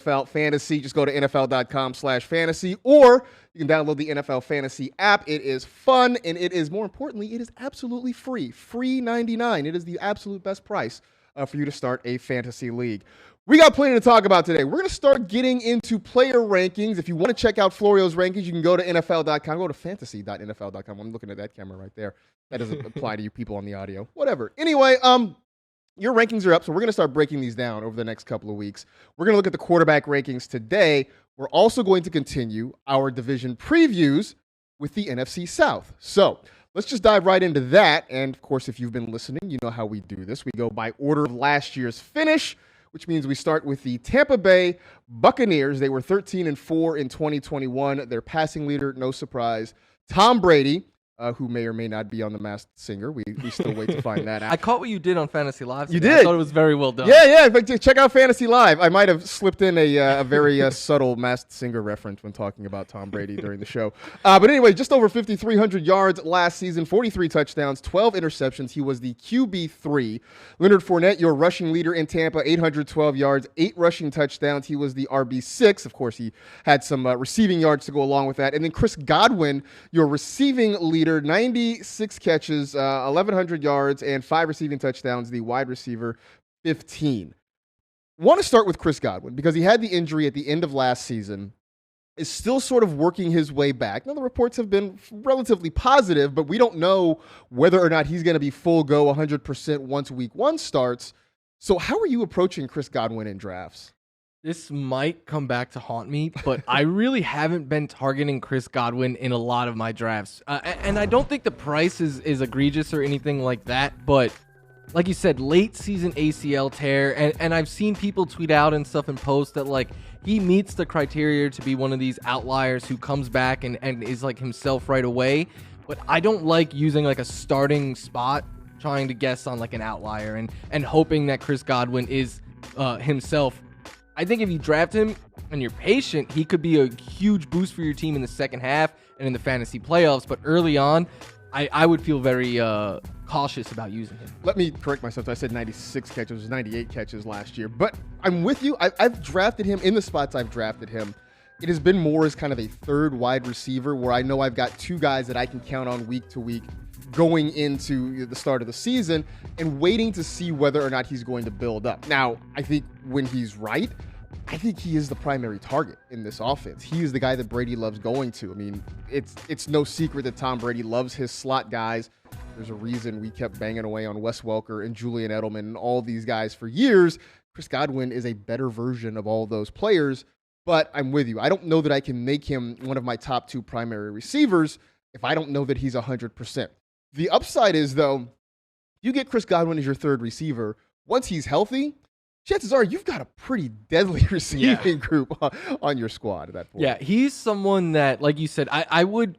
NFL Fantasy. Just go to NFL.com/fantasy, or you can download the NFL Fantasy app. It is fun, and it is, more importantly, it is absolutely free. Free $99. It is the absolute best price for you to start a fantasy league. We got plenty to talk about today. We're going to start getting into player rankings. If you want to check out Florio's rankings, you can go to NFL.com. Go to fantasy.nfl.com. I'm looking at that camera right there. That doesn't apply to you people on the audio. Whatever. Anyway, your rankings are up, so we're going to start breaking these down over the next couple of weeks. We're going to look at the quarterback rankings today. We're also going to continue our division previews with the NFC South. So let's just dive right into that. And, of course, if you've been listening, you know how we do this. We go by order of last year's finish, which means we start with the Tampa Bay Buccaneers. They were 13-4 in 2021. Their passing leader, no surprise, Tom Brady, who may or may not be on The Masked Singer. We still wait to find that out. I caught what you did on Fantasy Live today. You did? I thought it was very well done. Yeah. But check out Fantasy Live. I might have slipped in a very subtle Masked Singer reference when talking about Tom Brady during the show. But anyway, just over 5,300 yards last season, 43 touchdowns, 12 interceptions. He was the QB3. Leonard Fournette, your rushing leader in Tampa, 812 yards, 8 rushing touchdowns. He was the RB6. Of course, he had some receiving yards to go along with that. And then Chris Godwin, your receiving leader, 96 catches, 1,100 yards, and 5 receiving touchdowns, the wide receiver, 15. Want to start with Chris Godwin because he had the injury at the end of last season, is still sort of working his way back. Now, the reports have been relatively positive, but we don't know whether or not he's going to be full go 100% once week 1 starts. So how are you approaching Chris Godwin in drafts? This might come back to haunt me, but I really haven't been targeting Chris Godwin in a lot of my drafts. And I don't think the price is egregious or anything like that, but like you said, late season ACL tear, and I've seen people tweet out and stuff and post that like he meets the criteria to be one of these outliers who comes back and is like himself right away. But I don't like using like a starting spot trying to guess on like an outlier and hoping that Chris Godwin is himself. I think if you draft him and you're patient, he could be a huge boost for your team in the second half and in the fantasy playoffs. But early on, I would feel very cautious about using him. Let me correct myself. I said 96 catches. It was 98 catches last year. But I'm with you. I've drafted him in the spots I've drafted him. It has been more as kind of a third wide receiver where I know I've got 2 guys that I can count on week to week going into the start of the season and waiting to see whether or not he's going to build up. Now, I think when he's right, I think he is the primary target in this offense. He is the guy that Brady loves going to. I mean, it's no secret that Tom Brady loves his slot guys. There's a reason we kept banging away on Wes Welker and Julian Edelman and all these guys for years. Chris Godwin is a better version of all those players, but I'm with you. I don't know that I can make him one of my top 2 primary receivers if I don't know that he's 100%. The upside is, though, you get Chris Godwin as your third receiver. Once he's healthy, chances are you've got a pretty deadly receiving group on your squad at that point. Yeah, he's someone that, like you said, I would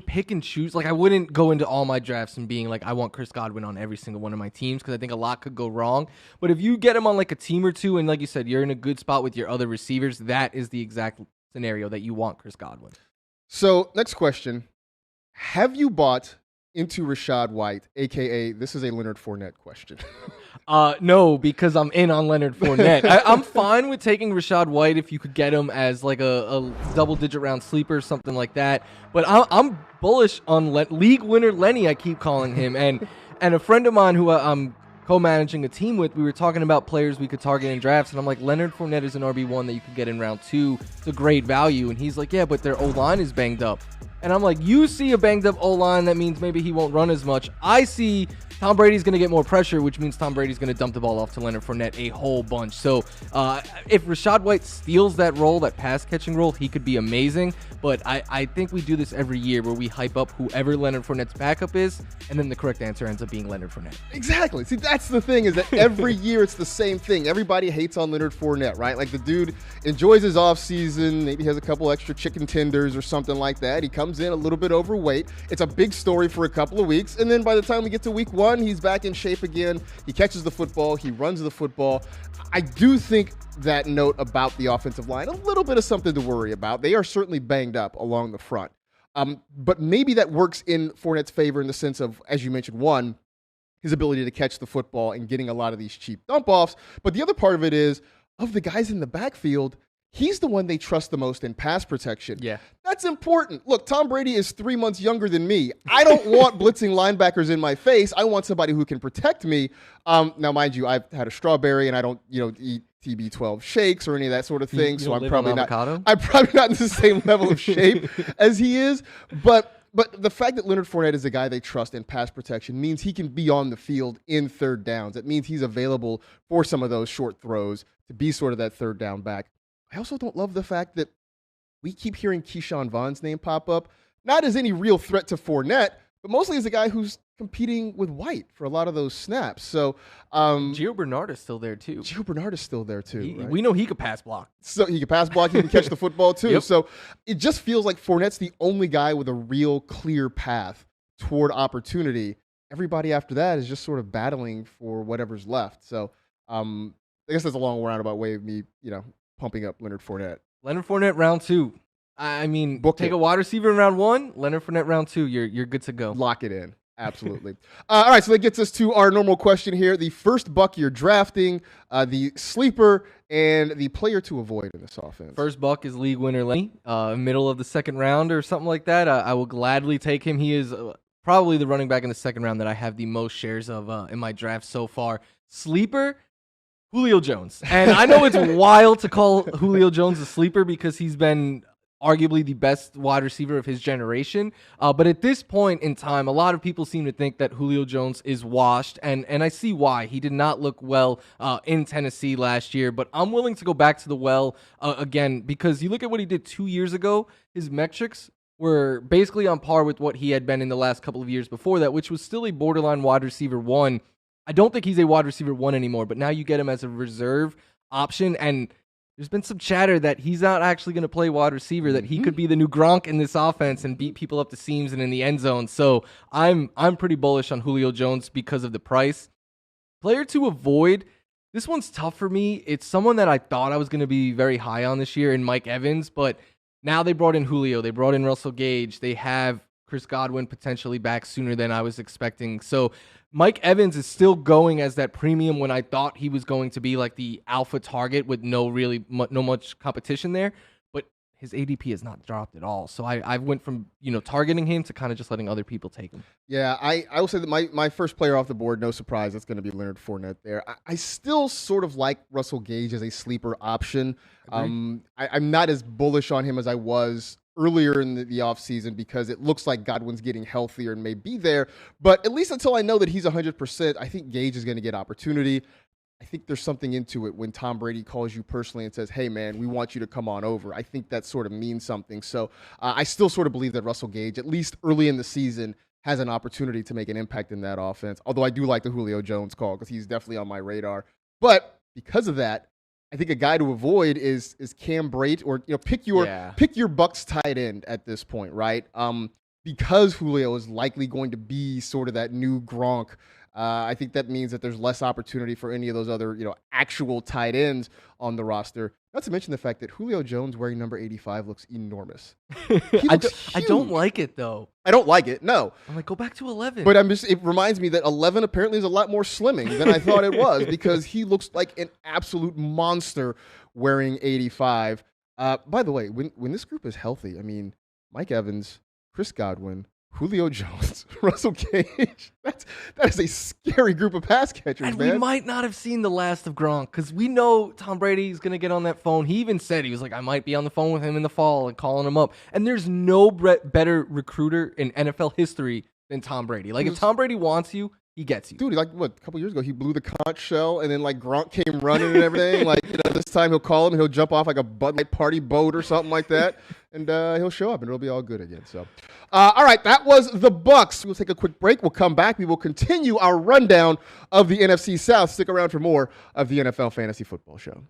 pick and choose. Like, I wouldn't go into all my drafts and being like, I want Chris Godwin on every single one of my teams because I think a lot could go wrong. But if you get him on like a team or 2 and like you said, you're in a good spot with your other receivers, that is the exact scenario that you want Chris Godwin. So, next question. Have you bought into Rashod White, a.k.a. this is a Leonard Fournette question? No, because I'm in on Leonard Fournette. I'm fine with taking Rashod White if you could get him as like a double-digit round sleeper, something like that. But I'm bullish on league winner Lenny, I keep calling him. And a friend of mine who I'm co-managing a team with, we were talking about players we could target in drafts, and I'm like, Leonard Fournette is an RB1 that you could get in round 2. It's a great value. And he's like, yeah, but their O-line is banged up. And I'm like, you see a banged-up O-line, that means maybe he won't run as much. I see Tom Brady's going to get more pressure, which means Tom Brady's going to dump the ball off to Leonard Fournette a whole bunch. So if Rashod White steals that role, that pass-catching role, he could be amazing. But I think we do this every year where we hype up whoever Leonard Fournette's backup is, and then the correct answer ends up being Leonard Fournette. Exactly. See, that's the thing, is that every year it's the same thing. Everybody hates on Leonard Fournette, right? Like, the dude enjoys his offseason, maybe has a couple extra chicken tenders or something like that. He comes in a little bit overweight. It's a big story for a couple of weeks, and then by the time we get to week 1, he's back in shape again. He catches the football. He runs the football. I do think that note about the offensive line, a little bit of something to worry about. They are certainly banged up along the front. But maybe that works in Fournette's favor in the sense of, as you mentioned, one, his ability to catch the football and getting a lot of these cheap dump-offs. But the other part of it is, of the guys in the backfield, he's the one they trust the most in pass protection. Yeah. That's important. Look, Tom Brady is 3 months younger than me. I don't want blitzing linebackers in my face. I want somebody who can protect me. Now, mind you, I've had a strawberry and I don't, eat TB12 shakes or any of that sort of thing. So I'm probably not in the same level of shape as he is. But the fact that Leonard Fournette is a guy they trust in pass protection means he can be on the field in third downs. It means he's available for some of those short throws to be sort of that third down back. I also don't love the fact that we keep hearing Keyshawn Vaughn's name pop up, not as any real threat to Fournette, but mostly as a guy who's competing with White for a lot of those snaps. So Gio Bernard is still there too. Right? We know he could pass block. So he can pass block, he can catch the football too. Yep. So it just feels like Fournette's the only guy with a real clear path toward opportunity. Everybody after that is just sort of battling for whatever's left. So I guess that's a long roundabout way of me, pumping up Leonard Fournette. Leonard Fournette round 2. I mean, take a wide receiver in round 1, Leonard Fournette round 2. You're good to go. Lock it in. Absolutely. All right, so that gets us to our normal question here. The first buck you're drafting, the sleeper, and the player to avoid in this offense. First buck is league winner Lenny, middle of the second round or something like that. I will gladly take him. He is probably the running back in the second round that I have the most shares of in my draft so far. Sleeper, Julio Jones. And I know it's wild to call Julio Jones a sleeper because he's been arguably the best wide receiver of his generation. But at this point in time, a lot of people seem to think that Julio Jones is washed, and I see why. He did not look well in Tennessee last year, but I'm willing to go back to the well again because you look at what he did 2 years ago, his metrics were basically on par with what he had been in the last couple of years before that, which was still a borderline wide receiver 1. I don't think he's a wide receiver 1 anymore, but now you get him as a reserve option, and there's been some chatter that he's not actually going to play wide receiver, that he could be the new Gronk in this offense and beat people up the seams and in the end zone. So I'm pretty bullish on Julio Jones because of the price. Player to avoid, this one's tough for me. It's someone that I thought I was going to be very high on this year in Mike Evans, but now they brought in Julio. They brought in Russell Gage. They have Chris Godwin potentially back sooner than I was expecting. So Mike Evans is still going as that premium when I thought he was going to be like the alpha target with no much competition there. But his ADP has not dropped at all. So I went from targeting him to kind of just letting other people take him. Yeah, I will say that my first player off the board, no surprise, that's going to be Leonard Fournette there. I still sort of like Russell Gage as a sleeper option. I'm not as bullish on him as I was earlier in the offseason because it looks like Godwin's getting healthier and may be there. But at least until I know that he's 100%, I think Gage is going to get opportunity. I think there's something into it when Tom Brady calls you personally and says, hey, man, we want you to come on over. I think that sort of means something. So I still sort of believe that Russell Gage, at least early in the season, has an opportunity to make an impact in that offense. Although I do like the Julio Jones call because he's definitely on my radar. But because of that, I think a guy to avoid is Cam Brate, or pick your Bucks tight end at this point, right? Because Julio is likely going to be sort of that new Gronk. I think that means that there's less opportunity for any of those other actual tight ends on the roster. Not to mention the fact that Julio Jones wearing number 85 looks enormous. I don't like it though. I don't like it. No. I'm like, go back to 11. But it reminds me that 11 apparently is a lot more slimming than I thought it was because he looks like an absolute monster wearing 85. By the way, when this group is healthy, I mean, Mike Evans, Chris Godwin, Julio Jones, Russell Gage. That is a scary group of pass catchers, and man. We might not have seen the last of Gronk because we know Tom Brady is going to get on that phone. He even said, he was like, I might be on the phone with him in the fall and calling him up. And there's no better recruiter in NFL history than Tom Brady. Like, if Tom Brady wants you, he gets you. Dude, a couple years ago, he blew the conch shell, and then, Gronk came running and everything. This time he'll call him, and he'll jump off like a Bud Light party boat or something like that, and he'll show up, and it'll be all good again. So, all right, that was the Bucks. We'll take a quick break. We'll come back. We will continue our rundown of the NFC South. Stick around for more of the NFL Fantasy Football Show.